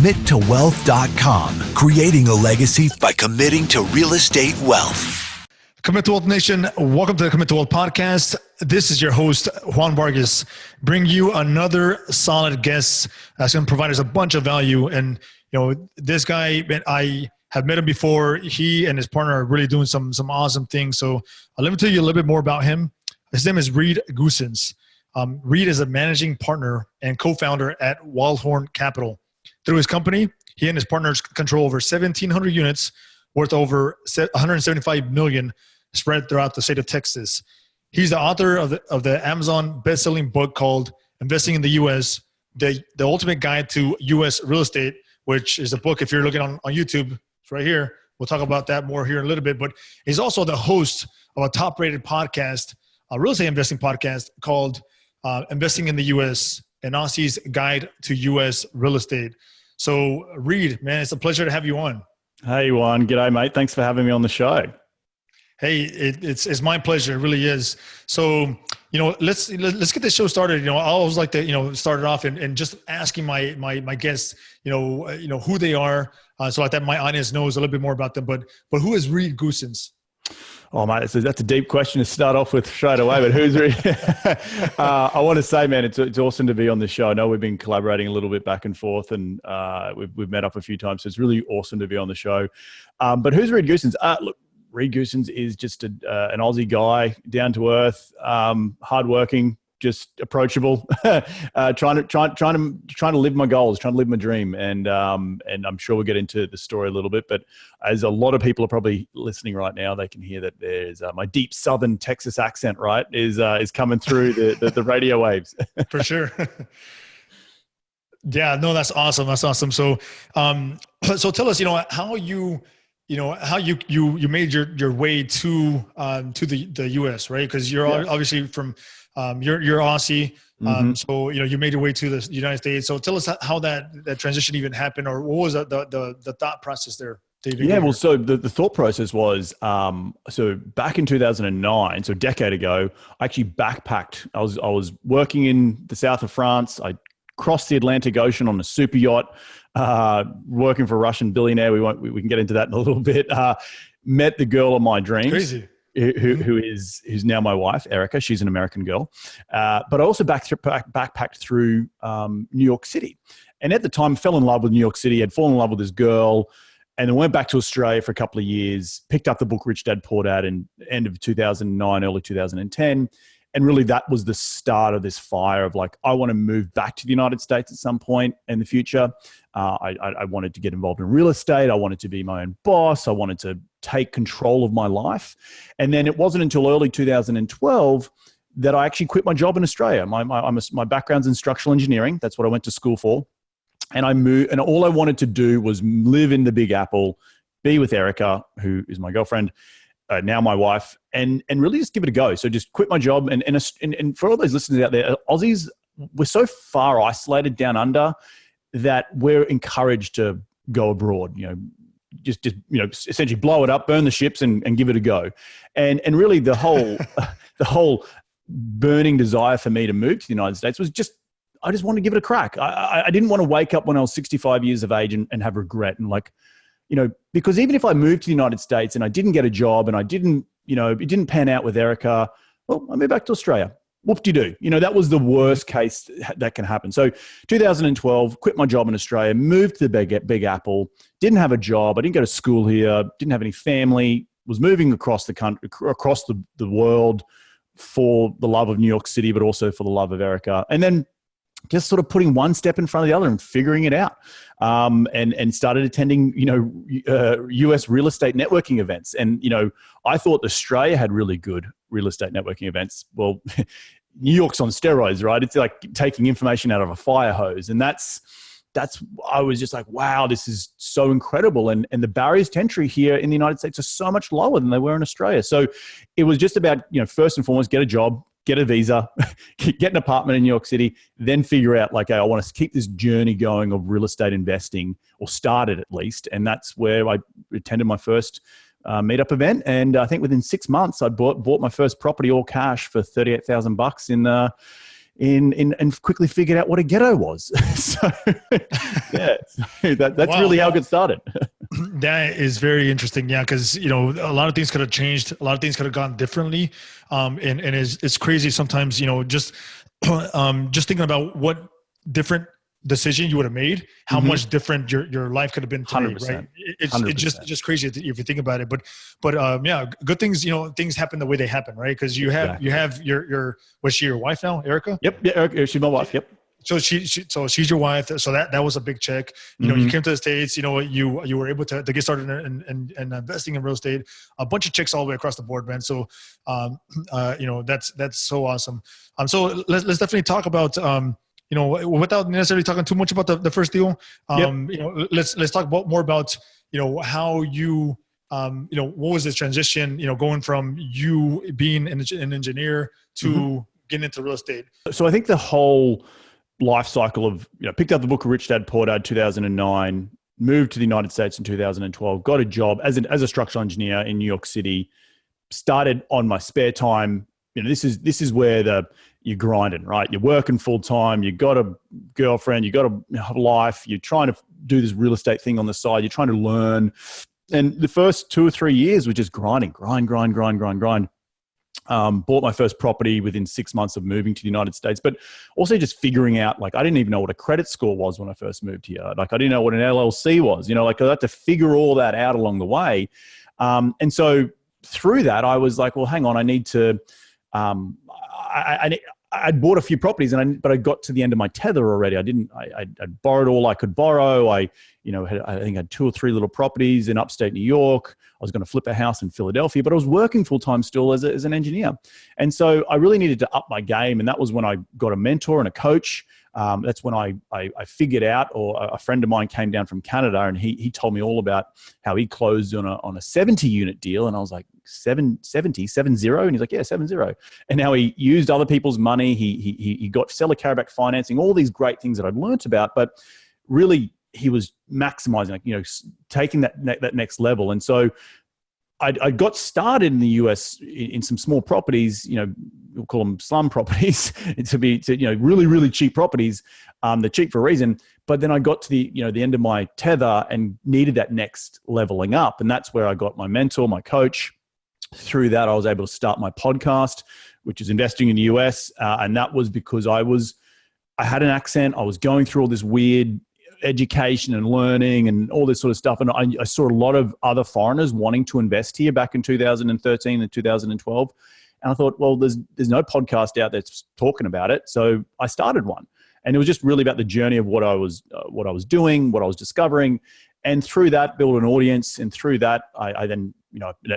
CommitToWealth.com. Creating a legacy by committing to real estate wealth. Commit to Wealth Nation, welcome to the Commit to Wealth podcast. This is your host, Juan Vargas, bring you another solid guest that's going to provide us a bunch of value. And, you know, this guy, I have met him before. He and his partner are really doing some awesome things. So let me tell you a little bit more about him. His name is Reed Goosens. Reed is a managing partner and co-founder at Wildhorn Capital. Through his company, he and his partners control over 1,700 units worth over $175 million spread throughout the state of Texas. He's the author of the Amazon best-selling book called Investing in the U.S., the Ultimate Guide to U.S. Real Estate, which is a book, if you're looking on YouTube, it's right here. We'll talk about that more here in a little bit. But he's also the host of a top-rated podcast, a real estate investing podcast called Investing in the U.S., an Aussie's Guide to U.S. Real Estate. So, Reed, man, it's a pleasure to have you on. Hey, Juan. G'day, mate. Thanks for having me on the show. Hey, it's my pleasure. It really is. So, you know, let's get this show started. You know, I always like to, you know, start it off and just asking my guests, you know, who they are, so like that my audience knows a little bit more about them. But who is Reed Goosens? Oh, mate, that's a deep question to start off with straight away, but who's Reed? I want to say, man, it's awesome to be on the show. I know we've been collaborating a little bit back and forth, and we've met up a few times, so it's really awesome to be on the show. But who's Reed Goosens? Look, Reed Goosens is just an Aussie guy, down to earth, hardworking, just approachable, trying to live my goals, trying to live my dream, and I'm sure we'll get into the story a little bit. But as a lot of people are probably listening right now, they can hear that there's my deep Southern Texas accent, right, is coming through the radio waves. For sure. Yeah, no, that's awesome. That's awesome. So, so tell us, how you made your way to the U.S., right? Because you're obviously from. You're Aussie, so you made your way to the United States. So tell us how that transition even happened, or what was the thought process there? Yeah, well, so the thought process was so back in 2009, so a decade ago, I actually backpacked. I was working in the south of France. I crossed the Atlantic Ocean on a super yacht, working for a Russian billionaire. We can get into that in a little bit. Met the girl of my dreams. Crazy. Who's now my wife, Erica. She's an American girl. But I also backpacked through New York City. And at the time, fell in love with New York City, had fallen in love with this girl, and then went back to Australia for a couple of years, picked up the book Rich Dad, Poor Dad in end of 2009, early 2010. And really that was the start of this fire of like, I want to move back to the United States at some point in the future. I wanted to get involved in real estate. I wanted to be my own boss. I wanted to take control of my life. And then it wasn't until early 2012 that I actually quit my job in Australia. My background's in structural engineering. That's what I went to school for. And I moved, and all I wanted to do was live in the Big Apple, be with Erica, who is my girlfriend, now my wife, and really just give it a go. So just quit my job. And for all those listeners out there, Aussies, we're so far isolated down under that we're encouraged to go abroad, just essentially blow it up, burn the ships and give it a go. And really the whole burning desire for me to move to the United States was just, I just wanted to give it a crack. I didn't want to wake up when I was 65 years of age and have regret and because even if I moved to the United States and I didn't get a job and I didn't, it didn't pan out with Erica, well, I moved back to Australia. Whoop-de-doo. That was the worst case that can happen. So 2012, quit my job in Australia, moved to the Big Apple, didn't have a job. I didn't go to school here, didn't have any family, was moving across the country, across the world for the love of New York City, but also for the love of Erica. And then just sort of putting one step in front of the other and figuring it out, and started attending, US real estate networking events. And, I thought Australia had really good real estate networking events. Well, New York's on steroids, right? It's like taking information out of a fire hose. And that's, I was just like, wow, this is so incredible. And the barriers to entry here in the United States are so much lower than they were in Australia. So it was just about, first and foremost, get a job, get a visa, get an apartment in New York City, then figure out like, hey, I want to keep this journey going of real estate investing, or started at least. And that's where I attended my first meetup event. And I think within 6 months, I bought my first property all cash for $38,000 and quickly figured out what a ghetto was. So, Yeah. So that's Wow. really how it got started. That is very interesting. Yeah. Cause a lot of things could have changed. A lot of things could have gone differently. And it's crazy sometimes, just thinking about what different decision you would have made, how much different your life could have been today, 100%. right? It's 100%. just crazy if you think about it. But yeah, good things, things happen the way they happen, right? Because you have your was she your wife now, Erica? Yep. Yeah, Erica, she's my wife. Yep. So she's your wife. So that was a big check. You came to the States. You were able to get started in investing in real estate. A bunch of checks all the way across the board, man. So, that's so awesome. So let's definitely talk about without necessarily talking too much about the first deal. Let's talk more about how you what was this transition? Going from you being an engineer to getting into real estate. So I think the whole life cycle of, picked up the book of Rich Dad Poor Dad 2009, moved to the United States in 2012, got a job as a structural engineer in New York City, started on my spare time. This is where you're grinding, right? You're working full time. You got a girlfriend, you got a life. You're trying to do this real estate thing on the side. You're trying to learn. And the first 2 or 3 years were just grind. Bought my first property within 6 months of moving to the United States, but also just figuring out, I didn't even know what a credit score was when I first moved here. I didn't know what an LLC was, I had to figure all that out along the way. And so through that, I was like, well, hang on, I need to, I'd bought a few properties but I got to the end of my tether already. I'd borrowed all I could borrow. I think I had 2 or 3 little properties in upstate New York. I was going to flip a house in Philadelphia, but I was working full time still as an engineer. And so I really needed to up my game. And that was when I got a mentor and a coach. That's when I figured out, or a friend of mine came down from Canada and he told me all about how he closed on a 70 unit deal. And I was like, 70? And he's like, yeah, 70. And now he used other people's money. He got seller carryback financing, all these great things that I'd learned about, but really he was maximizing, taking that next level. And so I got started in the US in some small properties, we'll call them slum properties, to really, really cheap properties. They're cheap for a reason. But then I got to the end of my tether and needed that next leveling up. And that's where I got my mentor, my coach. Through that, I was able to start my podcast, which is Investing in the US. And that was because I had an accent. I was going through all this weird education and learning and all this sort of stuff. And I saw a lot of other foreigners wanting to invest here back in 2013 and 2012. And I thought, well, there's no podcast out there that's talking about it. So I started one. And it was just really about the journey of what I was doing, what I was discovering. And through that, build an audience. And through that, I then,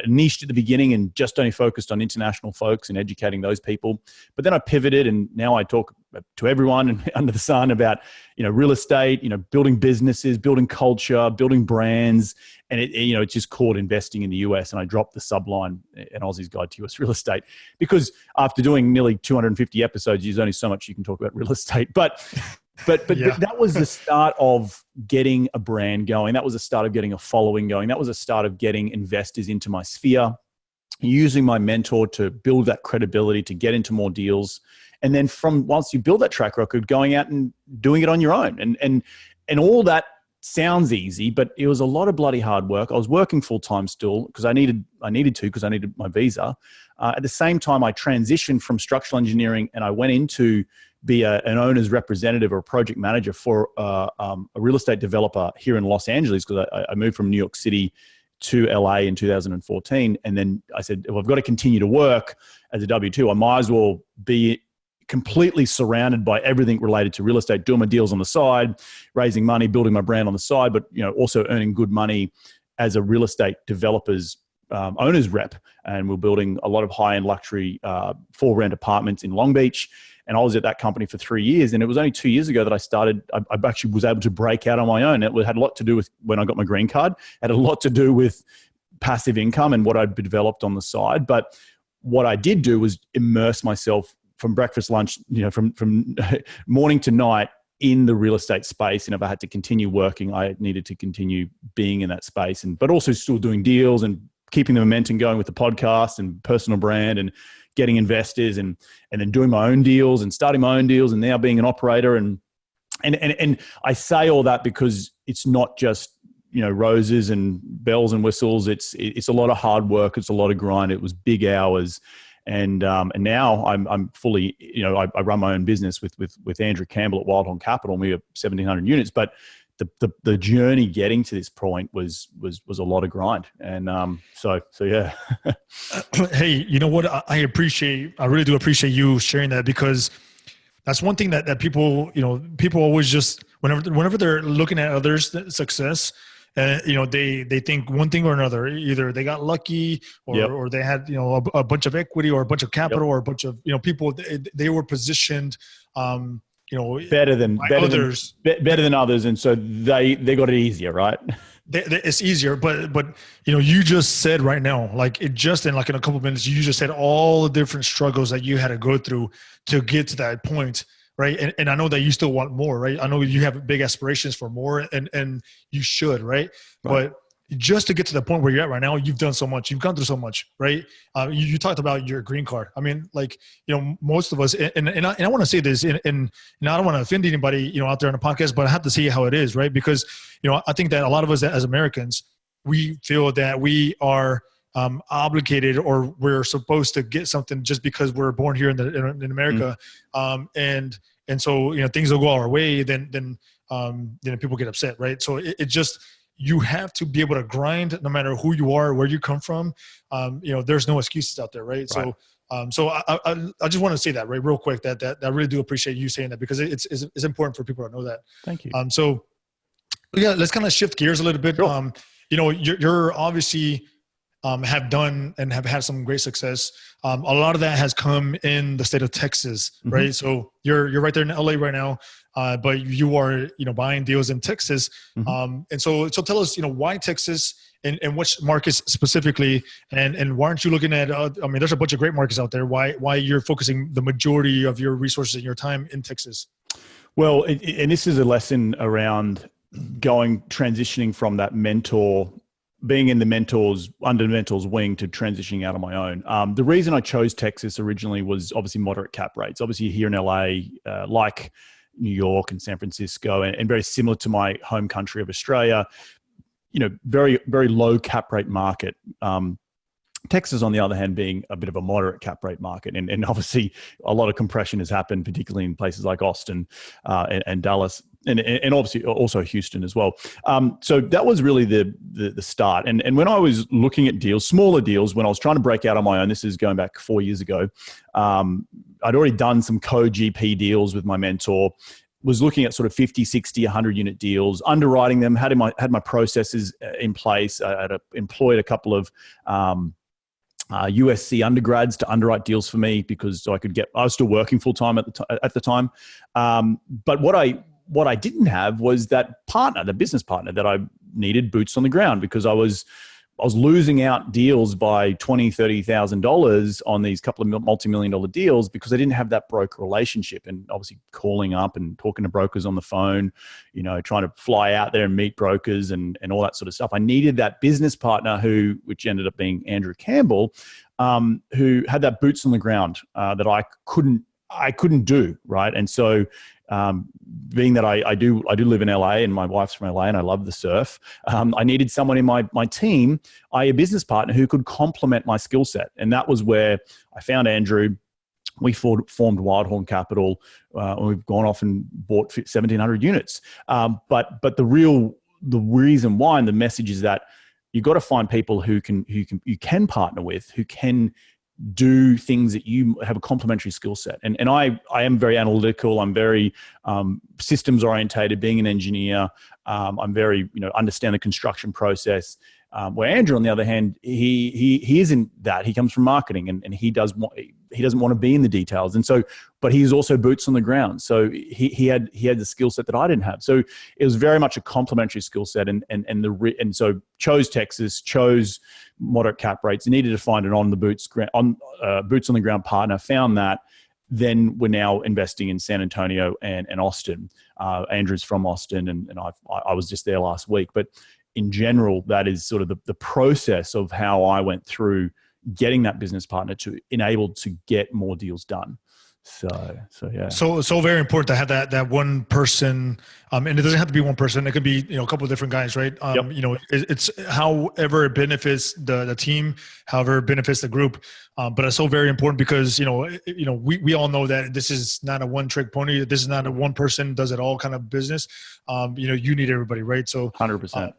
niched at the beginning and just only focused on international folks and educating those people. But then I pivoted, and now I talk to everyone under the sun about, real estate, building businesses, building culture, building brands. And it's just called Investing in the US. And I dropped the subline, An Aussie's Guide to US Real Estate, because after doing nearly 250 episodes, there's only so much you can talk about real estate. But that was the start of getting a brand going. That was the start of getting a following going. That was the start of getting investors into my sphere, using my mentor to build that credibility, to get into more deals. And then once you build that track record, going out and doing it on your own. And all that sounds easy, but it was a lot of bloody hard work. I was working full time still because I needed to, because I needed my visa. At the same time, I transitioned from structural engineering and I went into be an owner's representative or a project manager for a real estate developer here in Los Angeles, because I moved from New York City to LA in 2014. And then I said, if I've got to continue to work as a W-2, I might as well be completely surrounded by everything related to real estate, doing my deals on the side, raising money, building my brand on the side, but also earning good money as a real estate developer's owner's rep. And we're building a lot of high-end luxury for rent apartments in Long Beach. And I was at that company for 3 years. And it was only 2 years ago that I actually was able to break out on my own. It had a lot to do with when I got my green card. It had a lot to do with passive income and what I'd developed on the side. But what I did do was immerse myself from breakfast, lunch, from morning to night in the real estate space. And if I had to continue working, I needed to continue being in that space, but also still doing deals and keeping the momentum going with the podcast and personal brand and getting investors and then doing my own deals and starting my own deals and now being an operator. And And I say all that because it's not just, roses and bells and whistles. It's a lot of hard work. It's a lot of grind. It was big hours. And now I'm fully, I run my own business with Andrew Campbell at Wildhorn Capital, and we have 1,700 units. But the journey getting to this point was a lot of grind. And so yeah. Hey, you know what? I really do appreciate you sharing that, because that's one thing that people, people always just, whenever they're looking at others' success, they think one thing or another. Either they got lucky, or they had a bunch of equity, or a bunch of capital, or a bunch of people. They were positioned, better than others, and so they got it easier, right? It's easier, but you just said right now, like in a couple of minutes, you just said all the different struggles that you had to go through to get to that point. Right. And I know that you still want more, right? I know you have big aspirations for more, and you should, right? But just to get to the point where you're at right now, you've done so much, you've gone through so much, right? You talked about your green card. I mean, like, most of us, and I want to say this, and I don't want to offend anybody, out there on the podcast, but I have to see how it is, right? Because, I think that a lot of us as Americans, we feel that we are obligated, or we're supposed to get something just because we're born here in America. And so, things will go our way, then people get upset. Right. So it just, you have to be able to grind no matter who you are, where you come from. There's no excuses out there. Right. So I just want to say that, right, real quick, that I really do appreciate you saying that, because it's important for people to know that. Thank you. So yeah, let's kind of shift gears a little bit. Sure. You're obviously, have done and have had some great success. A lot of that has come in the state of Texas, right? So you're right there in LA right now, but you are, buying deals in Texas. And so tell us, why Texas, and which markets specifically, and why aren't you looking at, there's a bunch of great markets out there. Why you're focusing the majority of your resources and your time in Texas? Well, and this is a lesson around transitioning from that being in under the mentor's wing, to transitioning out on my own. The reason I chose Texas originally was obviously moderate cap rates. Obviously here in LA, like New York and San Francisco, and very similar to my home country of Australia, very, very low cap rate market. Texas, on the other hand, being a bit of a moderate cap rate market. And obviously a lot of compression has happened, particularly in places like Austin and Dallas. And obviously also Houston as well. So that was really the start. And when I was looking at deals, smaller deals, when I was trying to break out on my own, this is going back 4 years ago, I'd already done some co-GP deals with my mentor, was looking at sort of 50, 60, 100 unit deals, underwriting them, had my processes in place. I had employed a couple of USC undergrads to underwrite deals for me, because I was still working full time at the time. But what I didn't have was that partner, the business partner that I needed, boots on the ground, because I was losing out deals by $20,000, $30,000 on these couple of multi-million-dollar deals, because I didn't have that broker relationship. And obviously calling up and talking to brokers on the phone, trying to fly out there and meet brokers and all that sort of stuff. I needed that business partner which ended up being Andrew Campbell, who had that boots on the ground that I couldn't do, right? And so being that I do live in LA, and my wife's from LA, and I love the surf, I needed someone in my team, a business partner who could complement my skill set. And that was where I found Andrew. We formed Wildhorn Capital, and we've gone off and bought 1,700 units. But the reason why, and the message is that you've got to find people who you can partner with, who can do things that you have a complementary skill set. And I am very analytical. I'm very systems orientated, being an engineer. I'm very, understand the construction process. Where Andrew, on the other hand, he isn't that. He comes from marketing, and he doesn't want to be in the details. And so, but he's also boots on the ground. So he had the skill set that I didn't have. So it was very much a complementary skill set. And so chose Texas, chose moderate cap rates. Needed to find an boots on the ground partner. Found that. Then we're now investing in San Antonio and Austin. Andrew's from Austin, and I was just there last week. But in general, that is sort of the process of how I went through getting that business partner to enable to get more deals done. So yeah. So very important to have that one person, and it doesn't have to be one person. It could be a couple of different guys, right? Yep. It's however it benefits the team, however it benefits the group. But it's so very important because we all know that this is not a one trick pony. This is not a one person does it all kind of business. You need everybody, right? So 100%.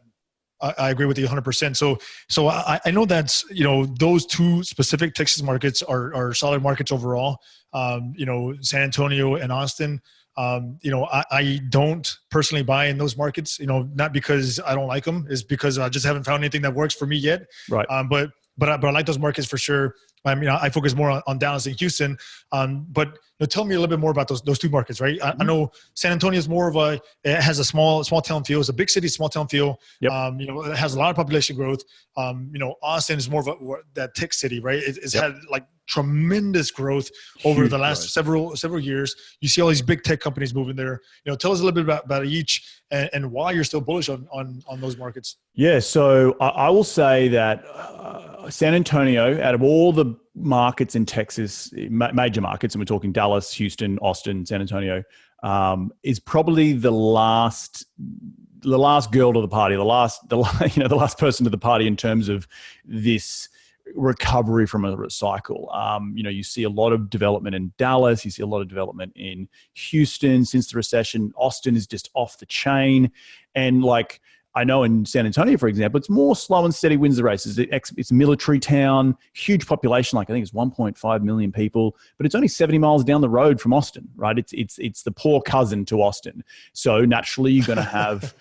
I agree with you 100%. So I know that, those two specific Texas markets are solid markets overall. San Antonio and Austin. I don't personally buy in those markets, not because I don't like them, is because I just haven't found anything that works for me yet. Right. But I like those markets for sure. I mean, I focus more on Dallas and Houston. But tell me a little bit more about those two markets, right? I know San Antonio is more of it has a small town feel. It's a big city, small town feel. Yep. It has a lot of population growth. Austin is more of that tech city, right? It's had like tremendous growth over the last several years. You see all these big tech companies moving there. Tell us a little bit about each and why you're still bullish on those markets. Yeah, so I will say that San Antonio, out of all the markets in Texas, major markets, and we're talking Dallas, Houston, Austin, San Antonio, is probably the last girl to the party, the last person to the party in terms of this recovery from a cycle. You see a lot of development in Dallas. You see a lot of development in Houston since the recession. Austin is just off the chain. And I know in San Antonio, for example, it's more slow and steady wins the races. It's a military town, huge population, I think it's 1.5 million people, but it's only 70 miles down the road from Austin, right? It's the poor cousin to Austin. So naturally, you're going to have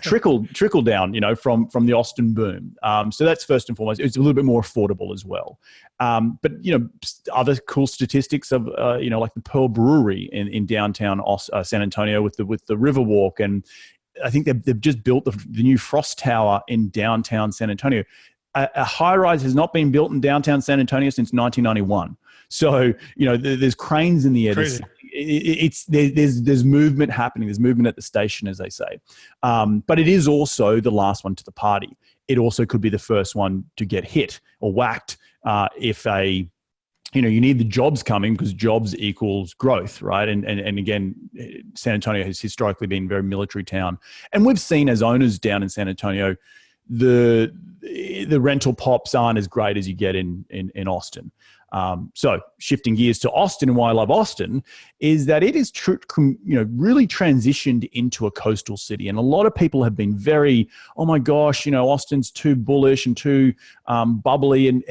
trickle down, from the Austin boom. So that's first and foremost. It's a little bit more affordable as well. But other cool statistics of like the Pearl Brewery in downtown San Antonio with the Riverwalk, and I think they've just built the new Frost Tower in downtown San Antonio. A high rise has not been built in downtown San Antonio since 1991. So there's cranes in the air. Crazy. There's movement happening. There's movement at the station, as they say. But it is also the last one to the party. It also could be the first one to get hit or whacked if you need the jobs coming, because jobs equals growth, right? And again, San Antonio has historically been a very military town. And we've seen as owners down in San Antonio, the rental pops aren't as great as you get in Austin. So shifting gears to Austin, and why I love Austin is that it is really transitioned into a coastal city. And a lot of people have been very, oh my gosh, Austin's too bullish and too bubbly. And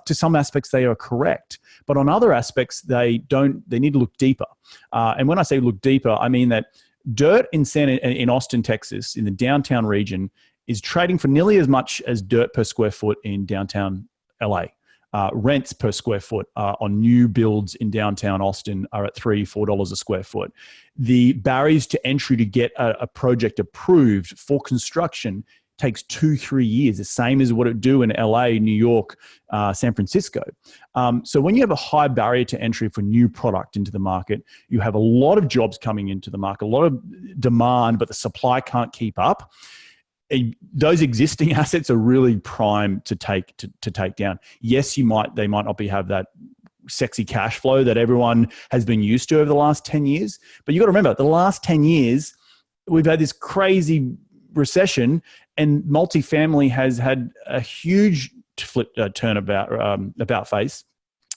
to some aspects they are correct. But on other aspects, they need to look deeper. And when I say look deeper, I mean that dirt in Austin, Texas, in the downtown region is trading for nearly as much as dirt per square foot in downtown LA. Rents per square foot on new builds in downtown Austin are at $3-4 a square foot. The barriers to entry to get a project approved for construction takes 2-3 years, the same as what it do in LA, New York, San Francisco. So when you have a high barrier to entry for new product into the market, you have a lot of jobs coming into the market, a lot of demand, but the supply can't keep up. Those existing assets are really prime to take down. Yes, they might not have that sexy cash flow that everyone has been used to over the last 10 years. But you got to remember, the last 10 years, we've had this crazy recession, and multifamily has had a huge turn about face.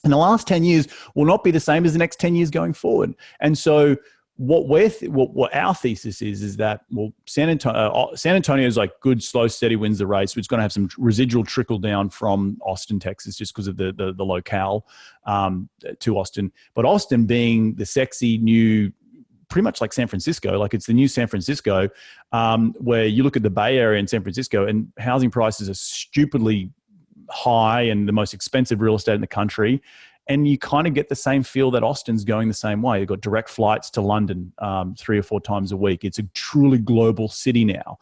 And the last 10 years will not be the same as the next 10 years going forward. And so what our thesis is that, well, San Antonio is like good, slow, steady wins the race. It's going to have some residual trickle down from Austin, Texas, just because of the locale to Austin. But Austin being the sexy new, pretty much like San Francisco, like it's the new San Francisco, where you look at the Bay Area in San Francisco and housing prices are stupidly high and the most expensive real estate in the country. And you kind of get the same feel that Austin's going the same way. They've got direct flights to London 3 or 4 times a week. It's a truly global city now.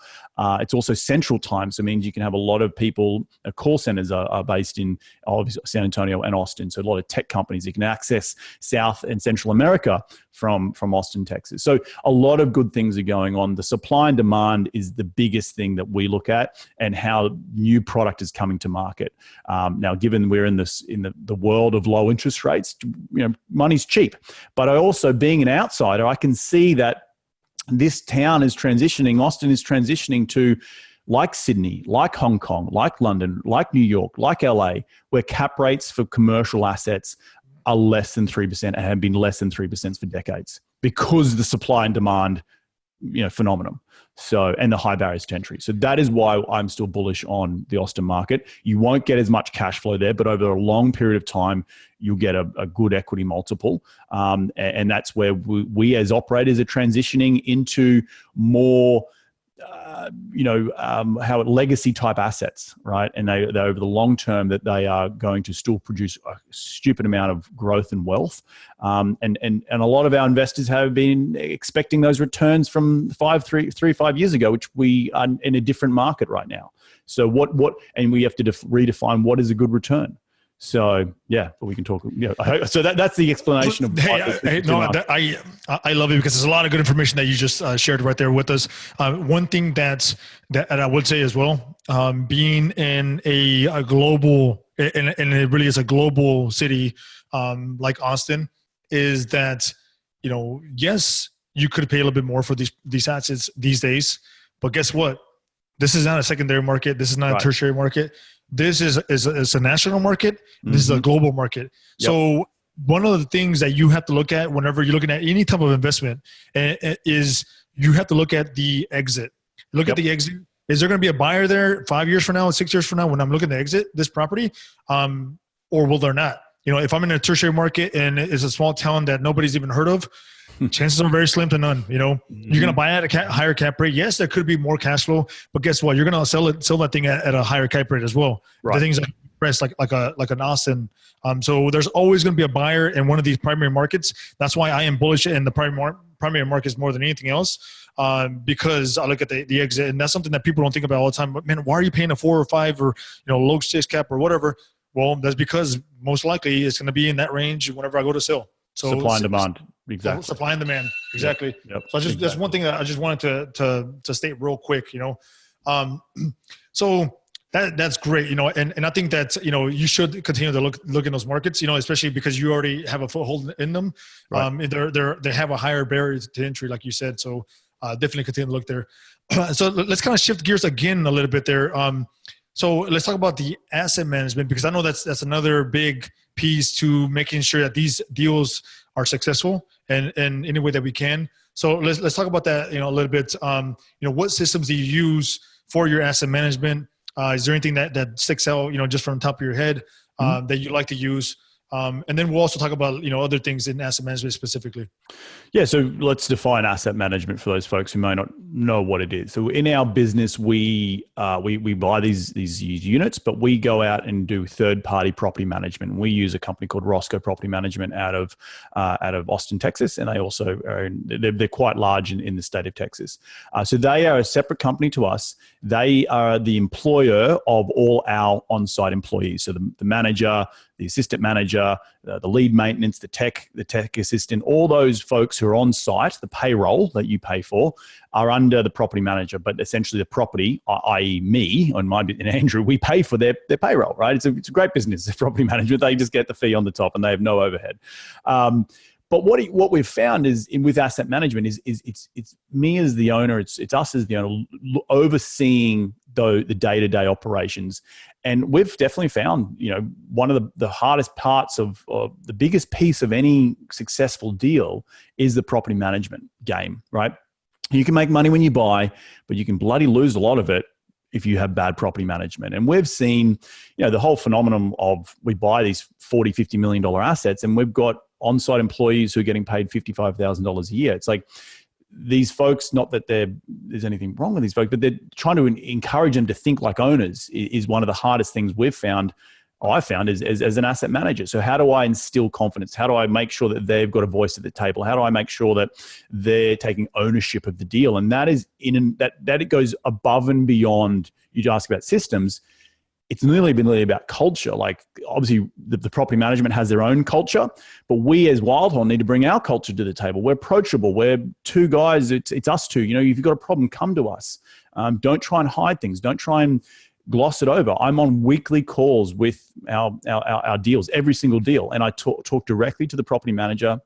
It's also central time, so it means you can have a lot of people. Call centers are based in obviously San Antonio and Austin, so a lot of tech companies. You can access South and Central America from Austin, Texas. So a lot of good things are going on. The supply and demand is the biggest thing that we look at, and how new product is coming to market. Now, given we're in the world of low interest rates. Money's cheap. But I also, being an outsider, I can see that this town is transitioning, Austin is transitioning to, like Sydney, like Hong Kong, like London, like New York, like LA, where cap rates for commercial assets are less than 3% and have been less than 3% for decades because the supply and demand, phenomenon. So, and the high barriers to entry. So that is why I'm still bullish on the Austin market. You won't get as much cash flow there, but over a long period of time, you'll get a good equity multiple. And that's where we as operators are transitioning into more, how legacy type assets, right? And they over the long term that they are going to still produce a stupid amount of growth and wealth. And a lot of our investors have been expecting those returns from 5 years ago, which we are in a different market right now. So and we have to redefine what is a good return. So yeah, but we can talk. So that's the explanation of. I love it because there's a lot of good information that you just shared right there with us. One thing that I would say as well, being in a global, and it really is a global city like Austin, is that yes, you could pay a little bit more for these assets these days, but guess what? This is not a secondary market. This is not a tertiary market. This is a national market. This is a global market. Yep. So one of the things that you have to look at whenever you're looking at any type of investment is you have to look at the exit. Look at the exit. Is there going to be a buyer there 5 years from now, 6 years from now when I'm looking to exit this property? Or will there not? If I'm in a tertiary market and it's a small town that nobody's even heard of, chances are very slim to none. You're going to buy at a higher cap rate. Yes, there could be more cash flow, but guess what? You're going to sell that thing at a higher cap rate as well. Right. The things like an Austin. So there's always going to be a buyer in one of these primary markets. That's why I am bullish in the primary markets more than anything else, because I look at the exit, and that's something that people don't think about all the time. But man, why are you paying a 4 or 5 or low 6 cap or whatever? Well, that's because most likely it's going to be in that range whenever I go to sell. So supply and demand, exactly. Supply and demand, exactly. Yep. So that's one thing that I just wanted to state real quick. So that's great. And I think that you should continue to look in those markets. Especially because you already have a foothold in them. Right. They have a higher barrier to entry, like you said. So definitely continue to look there. So let's kind of shift gears again a little bit there. So let's talk about the asset management, because I know that's another big piece to making sure that these deals are successful and in any way that we can. So let's talk about that a little bit. What systems do you use for your asset management? Is there anything that sticks out just from the top of your head that you like to use? And then we'll also talk about other things in asset management specifically. Yeah, so let's define asset management for those folks who may not know what it is. So in our business, we buy these units, but we go out and do third-party property management. We use a company called Roscoe Property Management out of Austin, Texas, and they also they're quite large in the state of Texas. So they are a separate company to us. They are the employer of all our on-site employees. So the manager, the assistant manager, the lead maintenance, the tech assistant, all those folks who are on site, the payroll that you pay for, are under the property manager. But essentially the property, i.e. me and Andrew, we pay for their payroll, right? It's a great business, property management. They just get the fee on the top and they have no overhead. But what we've found is with asset management is it's me as the owner, it's us as the owner overseeing the day-to-day operations. And we've definitely found, one of the hardest parts of the biggest piece of any successful deal is the property management game, right? You can make money when you buy, but you can bloody lose a lot of it if you have bad property management. And we've seen, the whole phenomenon of we buy these $40, $50 million assets and we've got on-site employees who are getting paid $55,000 a year. It's like these folks, not that there's anything wrong with these folks, but they're trying to encourage them to think like owners is one of the hardest things I found as an asset manager. So how do I instill confidence? How do I make sure that they've got a voice at the table? How do I make sure that they're taking ownership of the deal? And that is that it goes above and beyond. You ask about systems. It's really about culture. Like obviously the property management has their own culture, but we as Wildhorn need to bring our culture to the table. We're approachable. We're two guys. It's us two. If you've got a problem, come to us. Don't try and hide things. Don't try and gloss it over. I'm on weekly calls with our deals, every single deal. And I talk directly to the property manager.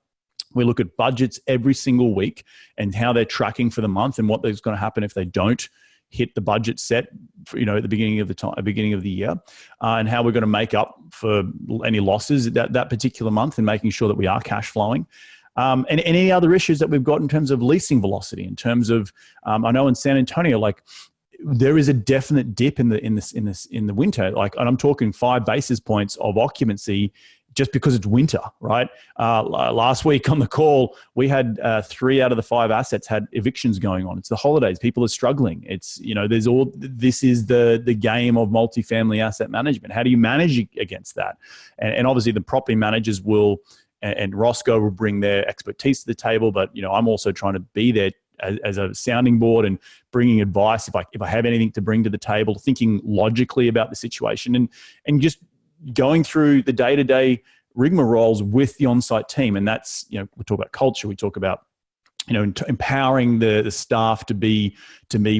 We look at budgets every single week and how they're tracking for the month and what is going to happen if they don't hit the budget set for, at the beginning of the year, and how we're going to make up for any losses that particular month, and making sure that we are cash flowing. And any other issues that we've got in terms of leasing velocity, in terms of, I know in San Antonio, like there is a definite dip in the winter, like, and I'm talking 5 basis points of occupancy just because it's winter, right? Last week on the call, we had 3 out of the 5 assets had evictions going on. It's the holidays. People are struggling. It's, this is the game of multifamily asset management. How do you manage against that? And obviously the property managers will, and Roscoe will bring their expertise to the table, but, I'm also trying to be there as a sounding board and bringing advice if I have anything to bring to the table, thinking logically about the situation, and just going through the day-to-day rigmaroles with the on-site team. And that's, we talk about culture, we talk about, empowering the staff to be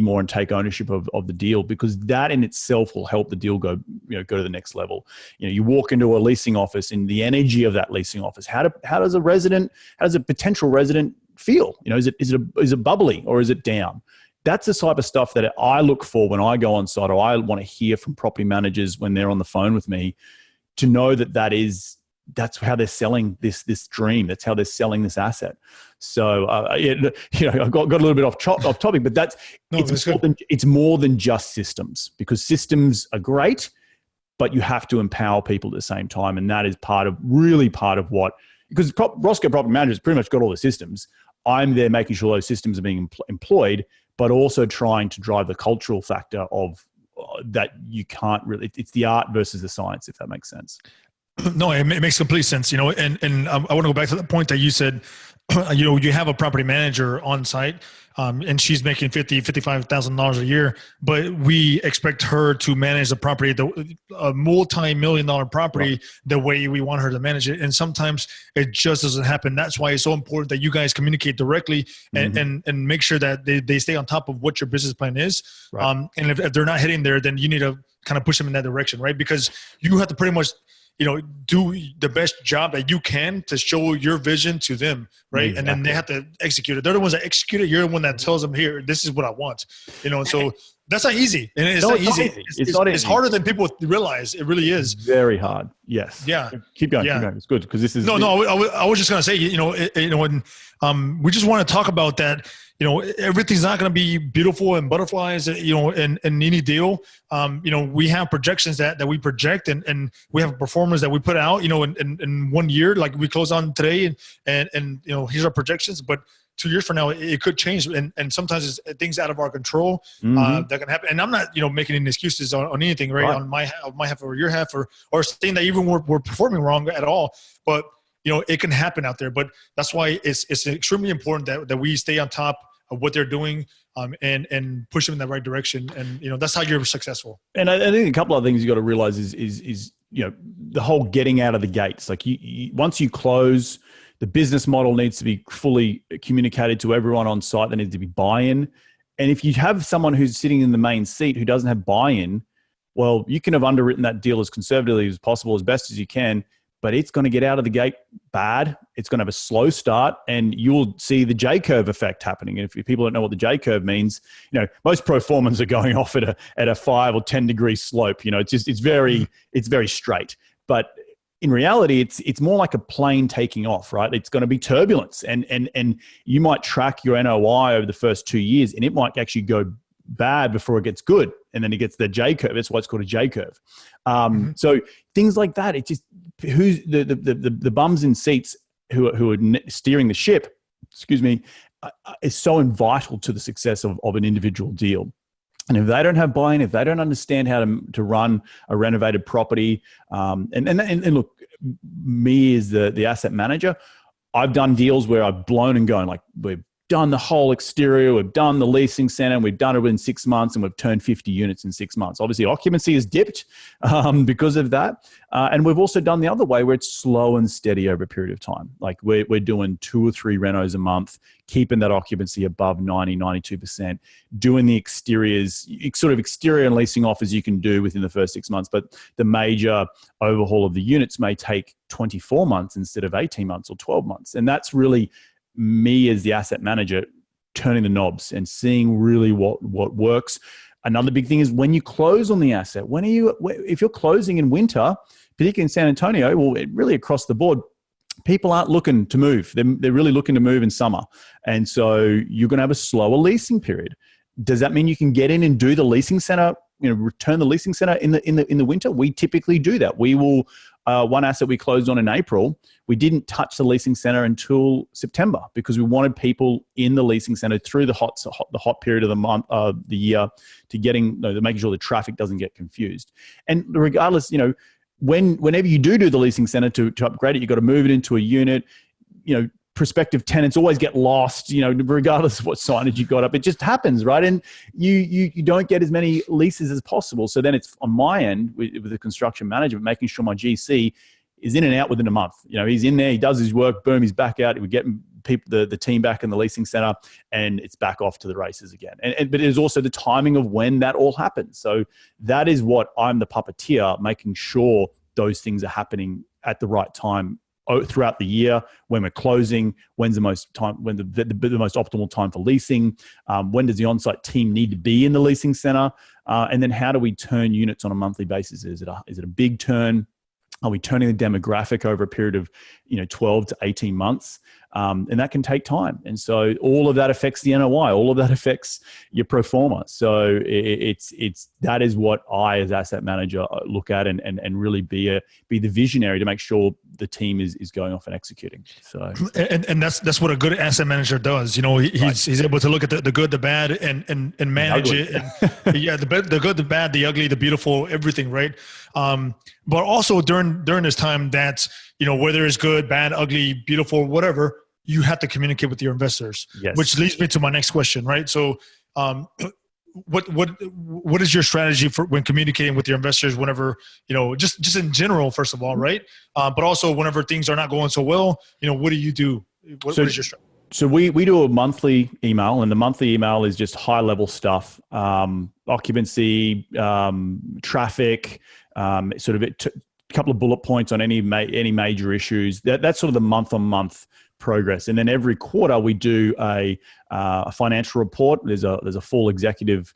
more and take ownership of the deal, because that in itself will help the deal go to the next level. You walk into a leasing office and the energy of that leasing office, how does a potential resident feel? Is it bubbly or is it down? That's the type of stuff that I look for when I go on site, or I want to hear from property managers when they're on the phone with me, to know that's how they're selling this dream. That's how they're selling this asset. So, I got a little bit off topic, but it's more than just systems, because systems are great, but you have to empower people at the same time. And that is part of what, because Roscoe Property Managers pretty much got all the systems. I'm there making sure those systems are being employed, but also trying to drive the cultural factor of that you can't really, it's the art versus the science, if that makes sense. No, it makes complete sense, and I want to go back to the point that you said, you have a property manager on site, and she's making $55,000 a year, but we expect her to manage the property, a multi-million-dollar property, the way we want her to manage it. And sometimes it just doesn't happen. That's why it's so important that you guys communicate directly and make sure that they stay on top of what your business plan is. Right. And if they're not hitting there, then you need to kind of push them in that direction, right? Because you have to pretty much do the best job that you can to show your vision to them, right? Exactly. And then they have to execute it. They're the ones that execute it. You're the one that tells them, here, this is what I want. So that's not easy. And it's not easy. It's harder than people realize. It really is. Very hard. Yes. Yeah. Keep going. It's good, because this is... No, I was just going to say, when we just want to talk about that, everything's not going to be beautiful and butterflies, in any deal. We have projections that we project, and we have performance that we put out, in 1 year, like we close on today, and here's our projections. But 2 years from now, it could change. And sometimes it's things out of our control that can happen. And I'm not, making any excuses on anything, right? On my half or your half, or saying that even we're performing wrong at all. But, it can happen out there. But that's why it's extremely important that we stay on top of what they're doing, and push them in the right direction. And, that's how you're successful. And I think a couple of things you got to realize is the whole getting out of the gates. Like once you close, the business model needs to be fully communicated to everyone on site. There needs to be buy-in. And if you have someone who's sitting in the main seat who doesn't have buy-in, well, you can have underwritten that deal as conservatively as possible, as best as you can, but it's going to get out of the gate bad. It's going to have a slow start, and you'll see the J-curve effect happening. And if people don't know what the J-curve means, most pro formas are going off at a 5 or 10 degree slope. It's very straight. But in reality, it's more like a plane taking off, right? It's going to be turbulence, and you might track your NOI over the first 2 years, and it might actually go bad before it gets good, and then it gets the J curve. That's why it's called a J curve. So things like that. It's just who's the bums in seats who are steering the ship. Is so vital to the success of an individual deal. And if they don't have buy-in, if they don't understand how to run a renovated property, and look, me as the asset manager, I've done deals where I've blown and gone, like, we're done the whole exterior, we've done the leasing center, we've done it within 6 months, and we've turned 50 units in 6 months. Obviously, occupancy has dipped because of that. And we've also done the other way where it's slow and steady over a period of time. Like we're doing 2 or 3 renos a month, keeping that occupancy above 90, 92%, doing the exteriors, sort of exterior and leasing offers you can do within the first 6 months. But the major overhaul of the units may take 24 months instead of 18 months or 12 months. And that's really me as the asset manager turning the knobs and seeing really what works. Another big thing is when you close on the asset, if you're closing in winter, particularly in San Antonio, well, really across the board, people aren't looking to move. They're really looking to move in summer. And so you're going to have a slower leasing period. Does that mean you can get in and do the leasing center, return the leasing center in the winter? We typically do that. We will, one asset we closed on in April, we didn't touch the leasing center until September because we wanted people in the leasing center through the hot period of the month, the year, to making sure the traffic doesn't get confused. And regardless, whenever you do the leasing center to upgrade it, you've got to move it into a unit. Prospective tenants always get lost, regardless of what signage you got up. It just happens, right? And you don't get as many leases as possible. So then it's on my end with the construction management, making sure my GC is in and out within a month. He's in there, he does his work, boom, he's back out. We're getting the team back in the leasing center, and it's back off to the races again. But it is also the timing of when that all happens. So that is what I'm the puppeteer, making sure those things are happening at the right time throughout the year, when we're closing, when's the most optimal time for leasing, when does the on-site team need to be in the leasing center, and then how do we turn units on a monthly basis? Is it a big turn? Are we turning the demographic over a period of 12 to 18 months? And that can take time. And so all of that affects the NOI. All of that affects your pro forma. So that is what I, as asset manager, look at and really be the visionary to make sure the team is going off and executing. So and that's what a good asset manager does. He's able to look at the good, the bad, and manage it. And yeah, the good, the bad, the ugly, the beautiful, everything, right? But also during this time, that whether it's good, bad, ugly, beautiful, whatever, you have to communicate with your investors. Yes. Which leads me to my next question, right? So, what is your strategy for when communicating with your investors? Whenever just in general, first of all, right? But also whenever things are not going so well, what do you do? What is your strategy? So we do a monthly email, and the monthly email is just high level stuff, occupancy, traffic, sort of a couple of bullet points on any major issues. That's sort of the month on month progress. And then every quarter we do a financial report. There's a full executive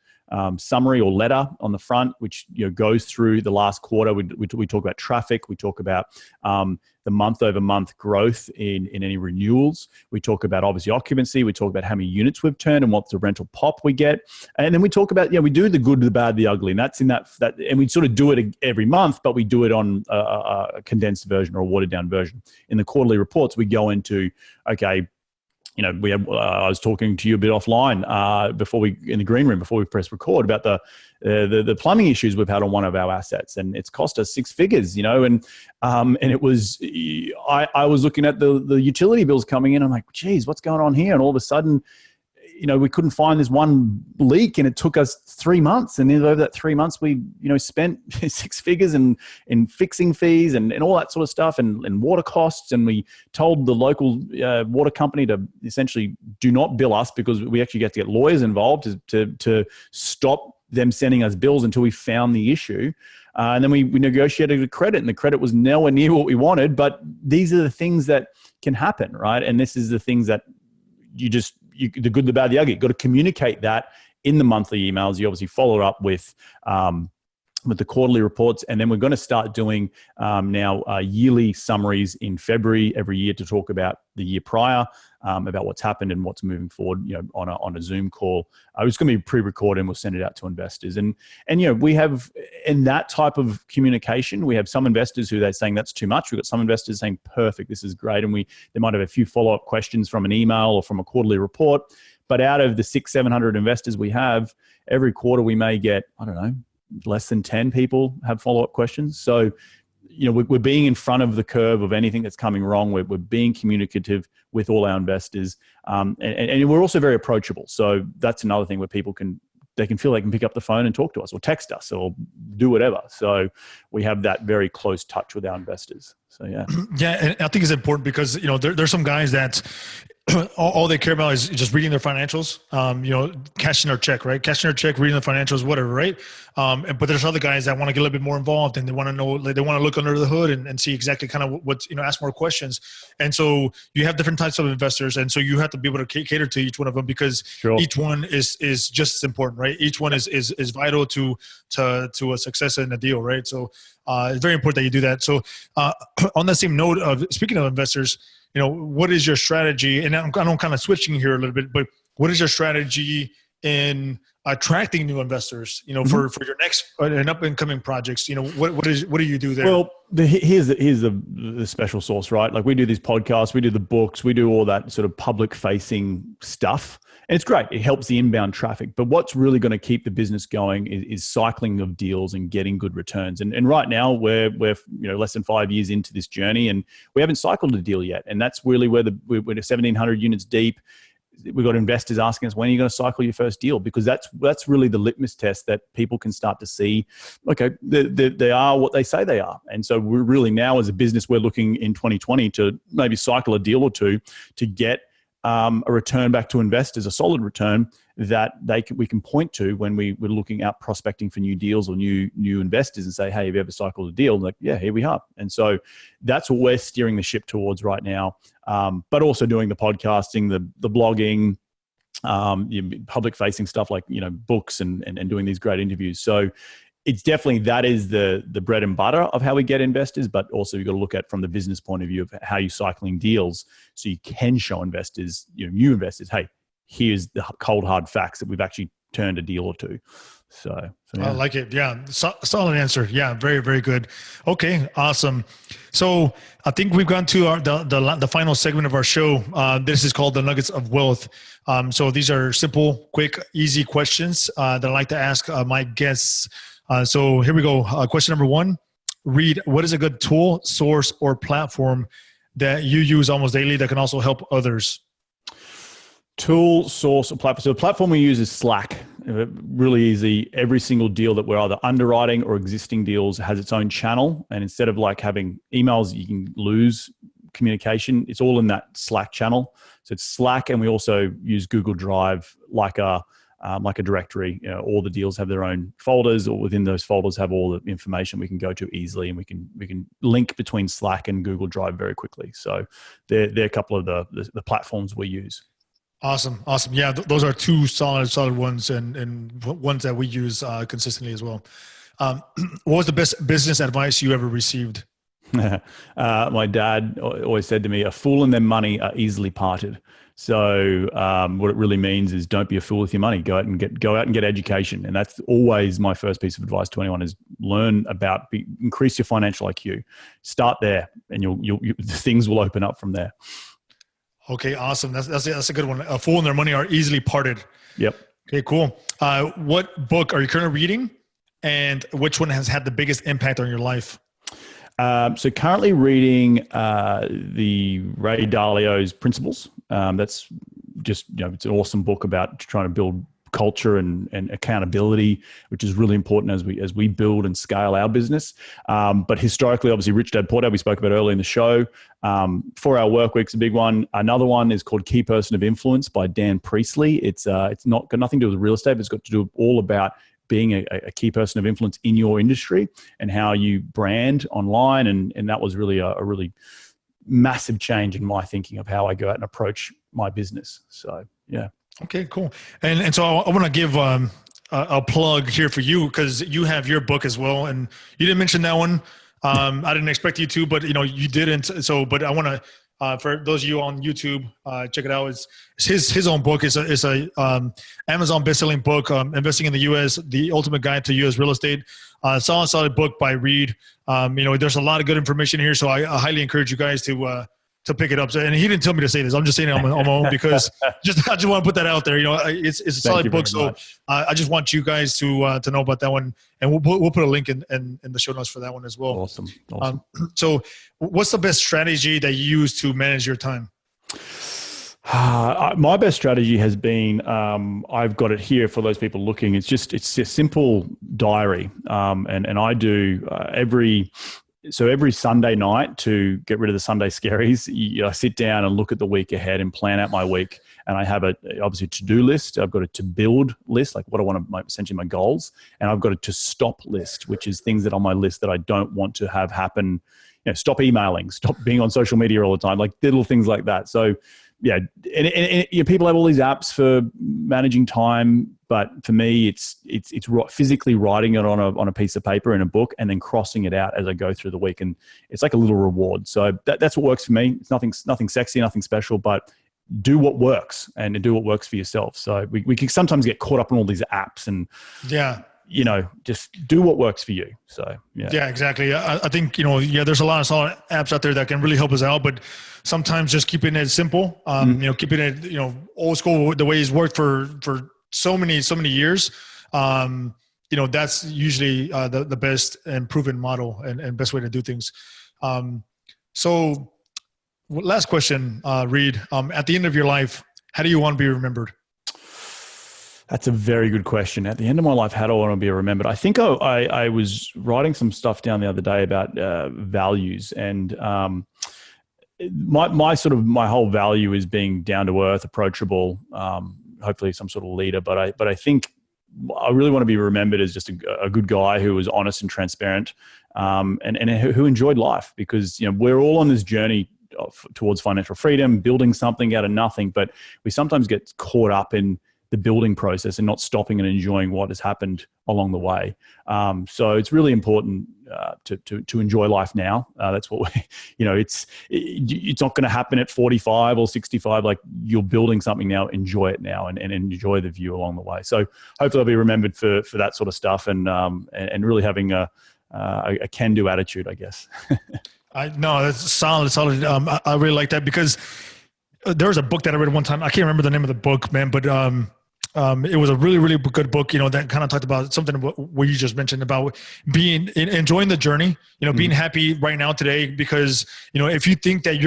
summary or letter on the front, which goes through the last quarter. We talk about traffic. We talk about the month over month growth in any renewals. We talk about obviously occupancy. We talk about how many units we've turned and what's the rental pop we get. And then we talk about, we do the good, the bad, the ugly. And that's in that, and we sort of do it every month, but we do it on a condensed version or a watered down version. In the quarterly reports, we go into, okay, we had, I was talking to you a bit offline in the green room before we press record about the plumbing issues we've had on one of our assets, and it's cost us 6 figures, and it was, I was looking at the utility bills coming in. I'm like, geez, what's going on here? And all of a sudden, we couldn't find this one leak, and it took us 3 months. And then over that 3 months, we, spent 6 figures in fixing fees and all that sort of stuff and water costs. And we told the local water company to essentially do not bill us because we actually get to get lawyers involved to stop them sending us bills until we found the issue. And then we negotiated a credit, and the credit was nowhere near what we wanted. But these are the things that can happen, right? And this is the things that the good, the bad, the ugly. You've got to communicate that in the monthly emails. You obviously follow up with the quarterly reports, and then we're going to start doing now yearly summaries in February every year to talk about the year prior, about what's happened and what's moving forward. On a Zoom call. It's going to be pre-recorded, and we'll send it out to investors. And we have, in that type of communication, we have some investors who they're saying that's too much. We've got some investors saying, perfect, this is great, and they might have a few follow-up questions from an email or from a quarterly report. But out of the 600-700 investors we have, every quarter we may get, I don't know, less than 10 people have follow-up questions. So we're being in front of the curve of anything that's coming wrong. We're being communicative with all our investors. And we're also very approachable. So that's another thing where people can feel they can pick up the phone and talk to us or text us or do whatever. So we have that very close touch with our investors. So, yeah. Yeah. And I think it's important because, there's some guys that all they care about is just reading their financials, cashing their check, right? Cashing their check, reading the financials, whatever, right? But there's other guys that want to get a little bit more involved and they want to know, they want to look under the hood and see exactly kind of what's, ask more questions. And so you have different types of investors. And so you have to be able to cater to each one of them because each one is just as important, right? Each one is vital to a success in a deal, right? So it's very important that you do that. So on the same note of speaking of investors, what is your strategy? And I'm kind of switching here a little bit, but what is your strategy in attracting new investors, for your next and up and coming projects? What do you do there? Well, here's the special sauce, right? Like we do these podcasts, we do the books, we do all that sort of public facing stuff. And it's great. It helps the inbound traffic. But what's really going to keep the business going is cycling of deals and getting good returns. And right now we're less than 5 years into this journey and we haven't cycled a deal yet. And that's really where we're 1,700 units deep. We've got investors asking us, when are you going to cycle your first deal? Because that's really the litmus test that people can start to see, okay, they are what they say they are. And so we're really now as a business, we're looking in 2020 to maybe cycle a deal or two to get a return back to investors, a solid return that we can point to when we're looking out prospecting for new deals or new investors and say, hey, have you ever cycled a deal? Like, yeah, here we are. And so that's what we're steering the ship towards right now. But also doing the podcasting, the blogging, public facing stuff like, books and doing these great interviews. So it's definitely, that is the bread and butter of how we get investors, but also you've got to look at from the business point of view of how you're cycling deals so you can show investors, new investors, hey, here's the cold hard facts that we've actually turned a deal or two. So yeah. I like it. Yeah. Solid answer. Yeah. Very, very good. Okay. Awesome. So I think we've gone to the final segment of our show. This is called the Nuggets of Wealth. So these are simple, quick, easy questions that I like to ask my guests. So here we go. Question number one, Reed, what is a good tool, source, or platform that you use almost daily that can also help others? Tool, source, or platform. So the platform we use is Slack. Really easy. Every single deal that we're either underwriting or existing deals has its own channel. And instead of like having emails, you can lose communication. It's all in that Slack channel. So it's Slack, and we also use Google Drive like a directory. All the deals have their own folders, or within those folders have all the information we can go to easily, and we can link between Slack and Google Drive very quickly. So they're a couple of the platforms we use. Awesome. Yeah, those are two solid ones and ones that we use consistently as well. What was the best business advice you ever received? My dad always said to me, a fool and their money are easily parted. So what it really means is don't be a fool with your money. Go out and get education. And that's always my first piece of advice to anyone is increase your financial IQ. Start there and things will open up from there. Okay, awesome. That's a good one. A fool and their money are easily parted. Yep. Okay, cool. What book are you currently reading, and which one has had the biggest impact on your life? So currently reading the Ray Dalio's Principles. That's just, it's an awesome book about trying to build culture and accountability, which is really important as we build and scale our business. But historically, obviously, Rich Dad Poor Dad, we spoke about earlier in the show. 4-Hour Workweek's a big one. Another one is called Key Person of Influence by Dan Priestley. It's not got nothing to do with real estate, but it's got to do all about being a key person of influence in your industry and how you brand online. And that was really a really massive change in my thinking of how I go out and approach my business. So, yeah. Okay, cool. And so I want to give a plug here for you because you have your book as well. And you didn't mention that one. I didn't expect you to, but you didn't. So, but I want to, for those of you on YouTube, check it out. It's his own book. It's a Amazon bestselling book, Investing in the U.S., The Ultimate Guide to U.S. Real Estate. Solid book by Reed. There's a lot of good information here. So I highly encourage you guys to to pick it up. So, and he didn't tell me to say this. I'm just saying it on my own because I just want to put that out there. It's a solid book. So I just want you guys to know about that one, and we'll put a link in the show notes for that one as well. Awesome. So what's the best strategy that you use to manage your time? My best strategy has been, I've got it here for those people looking. It's a simple diary. And I do every Sunday night to get rid of the Sunday scaries. I sit down and look at the week ahead and plan out my week. And I have obviously a to-do list. I've got a to-build list, like what I want to, essentially my goals. And I've got a to-stop list, which is things that on my list that I don't want to have happen. Stop emailing, stop being on social media all the time, like little things like that. So yeah, and people have all these apps for managing time, but for me, it's physically writing it on a piece of paper in a book and then crossing it out as I go through the week, and it's like a little reward. So that's what works for me. It's nothing sexy, nothing special, but do what works and do what works for yourself. So we can sometimes get caught up in all these apps and just do what works for you. So yeah, exactly. I think there's a lot of solid apps out there that can really help us out, but sometimes just keeping it simple, keeping it old school, the way it's worked for so many years. That's usually the best and proven model and best way to do things. So last question, Reed. At the end of your life, how do you want to be remembered? That's a very good question. At the end of my life, how do I want to be remembered? I think I was writing some stuff down the other day about values, and my whole value is being down to earth, approachable, hopefully some sort of leader. But I think I really want to be remembered as just a good guy who was honest and transparent, and who enjoyed life, because we're all on this journey towards financial freedom, building something out of nothing, but we sometimes get caught up in the building process and not stopping and enjoying what has happened along the way. So it's really important to enjoy life now. That's what it's not going to happen at 45 or 65. Like, you're building something now, enjoy it now and enjoy the view along the way. So hopefully I'll be remembered for that sort of stuff and really having a can-do attitude, I guess. No, that's solid. I really like that, because there was a book that I read one time. I can't remember the name of the book, man, but it was a really, really good book, that kind of talked about something what you just mentioned about enjoying the journey, being happy right now today, because, if you think that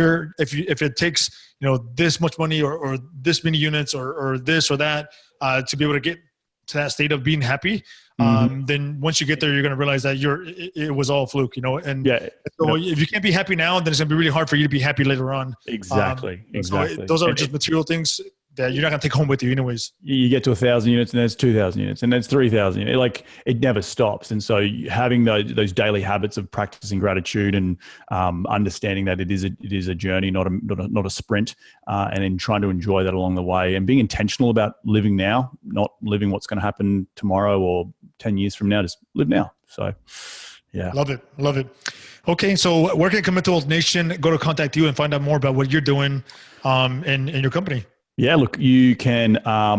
if it takes, this much money or this many units or this or that, to be able to get to that state of being happy, then once you get there, you're going to realize that it was all fluke, and so if you can't be happy now, then it's going to be really hard for you to be happy later on. Exactly. So those are just material things that you're not going to take home with you anyways. You get to 1,000 units and there's 2,000 units and there's 3,000 units. Like, it never stops. And so having those daily habits of practicing gratitude and understanding that it is a journey, not a sprint, and then trying to enjoy that along the way and being intentional about living now, not living what's going to happen tomorrow or 10 years from now. Just live now. So yeah. Love it. Okay. So where can Committed Nation go to contact you and find out more about what you're doing in your company? Yeah, look, you can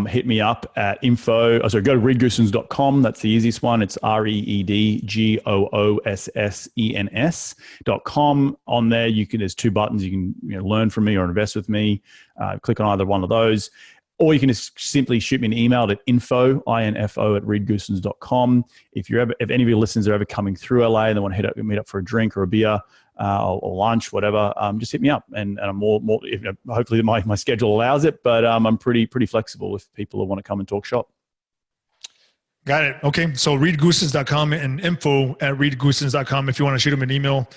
hit me up at go to reedgoosens.com. That's the easiest one. It's reedgoosens.com. On there, there's two buttons. You can learn from me or invest with me. Click on either one of those. Or you can just simply shoot me an email at info@reedgoosens.com. If any of your listeners are ever coming through LA and they want to meet up for a drink or a beer, or lunch, whatever, just hit me up, and I'm more hopefully my schedule allows it, but I'm pretty flexible with people who want to come and talk shop. Got it. Okay. So reedgoosens.com and info@reedgoosens.com if you want to shoot them an email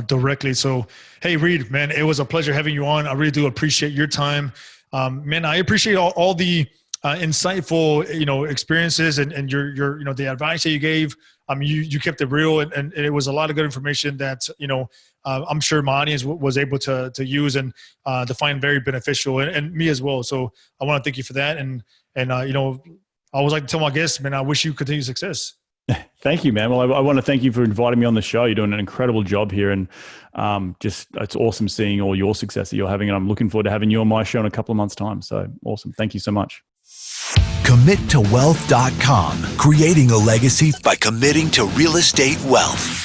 directly. So, hey, Reed, man, it was a pleasure having you on. I really do appreciate your time. Man, I appreciate all the insightful, experiences and your the advice that you gave. You kept it real, and it was a lot of good information that, I'm sure my audience was able to use and to find very beneficial, and me as well. So I want to thank you for that. And I always like to tell my guests, man, I wish you continued success. Thank you, man. Well, I want to thank you for inviting me on the show. You're doing an incredible job here, and it's awesome seeing all your success that you're having. And I'm looking forward to having you on my show in a couple of months' time. So awesome. Thank you so much. CommitToWealth.com, creating a legacy by committing to real estate wealth.